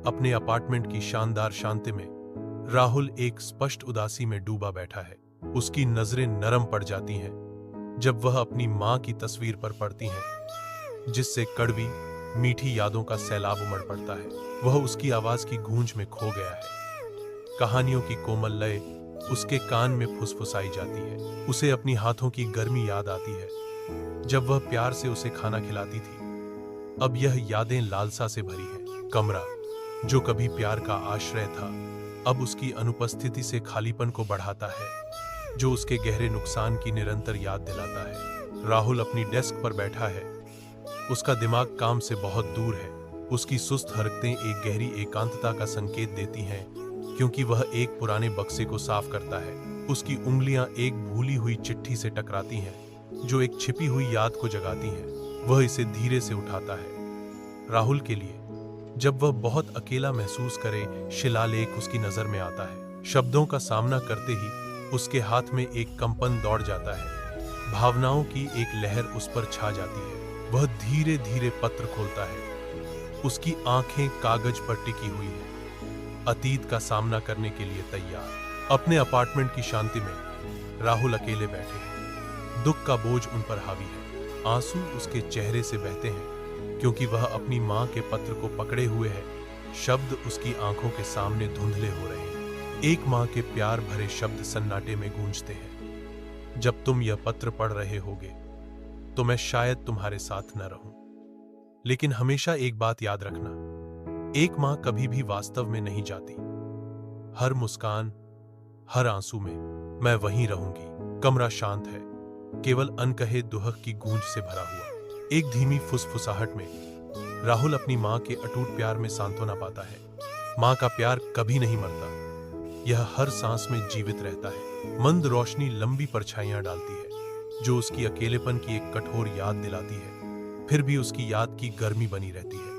अपने अपार्टमेंट की शानदार शांति में राहुल एक स्पष्ट उदासी में डूबा बैठा है। उसकी नजरें नरम पड़ जाती हैं जब वह अपनी मां की तस्वीर पर पड़ती हैं, जिससे कड़वी मीठी यादों का सैलाब उमड़ पड़ता है। वह उसकी आवाज की गूंज में खो गया है। कहानियों की कोमल लय उसके कान में फुसफुसाई जाती है। उसे अपनी हाथों की गर्मी याद आती है जब वह प्यार से उसे खाना खिलाती थी। अब यह यादें लालसा से भरी है। कमरा जो कभी प्यार का आश्रय था, अब उसकी अनुपस्थिति से खालीपन को बढ़ाता है, जो उसके गहरे नुकसान की निरंतर याद दिलाता है। राहुल अपनी डेस्क पर बैठा है। उसका दिमाग काम से बहुत दूर है। उसकी सुस्त हरकतें एक गहरी एकांतता का संकेत देती हैं, क्योंकि वह एक पुराने बक्से को साफ करता है। उसकी उंगलियां एक भूली हुई चिट्ठी से टकराती हैं, जो एक छिपी हुई याद को जगाती हैं। वह इसे धीरे से उठाता है। राहुल के लिए जब वह बहुत अकेला महसूस करे, शिलालेख उसकी नजर में आता है। शब्दों का सामना करते ही उसके हाथ में एक कंपन दौड़ जाता है। भावनाओं की एक लहर उस पर छा जाती है। वह धीरे धीरे पत्र खोलता है। उसकी आंखें कागज पर टिकी हुई हैं, अतीत का सामना करने के लिए तैयार। अपने अपार्टमेंट की शांति में राहुल अकेले बैठे हैं। दुख का बोझ उन पर हावी है। आंसू उसके चेहरे से बहते हैं, क्योंकि वह अपनी मां के पत्र को पकड़े हुए है। शब्द उसकी आंखों के सामने धुंधले हो रहे हैं। एक मां के प्यार भरे शब्द सन्नाटे में गूंजते हैं। जब तुम यह पत्र पढ़ रहे होगे तो मैं शायद तुम्हारे साथ न रहूं, लेकिन हमेशा एक बात याद रखना, एक मां कभी भी वास्तव में नहीं जाती। हर मुस्कान, हर आंसू में मैं वहीं रहूंगी। कमरा शांत है, केवल अनकहे दुहक की गूंज से भरा हुआ। एक धीमी फुसफुसाहट में राहुल अपनी मां के अटूट प्यार में सांत्वना पाता है। मां का प्यार कभी नहीं मरता, यह हर सांस में जीवित रहता है। मंद रोशनी लंबी परछाइयां डालती है, जो उसकी अकेलेपन की एक कठोर याद दिलाती है, फिर भी उसकी याद की गर्मी बनी रहती है।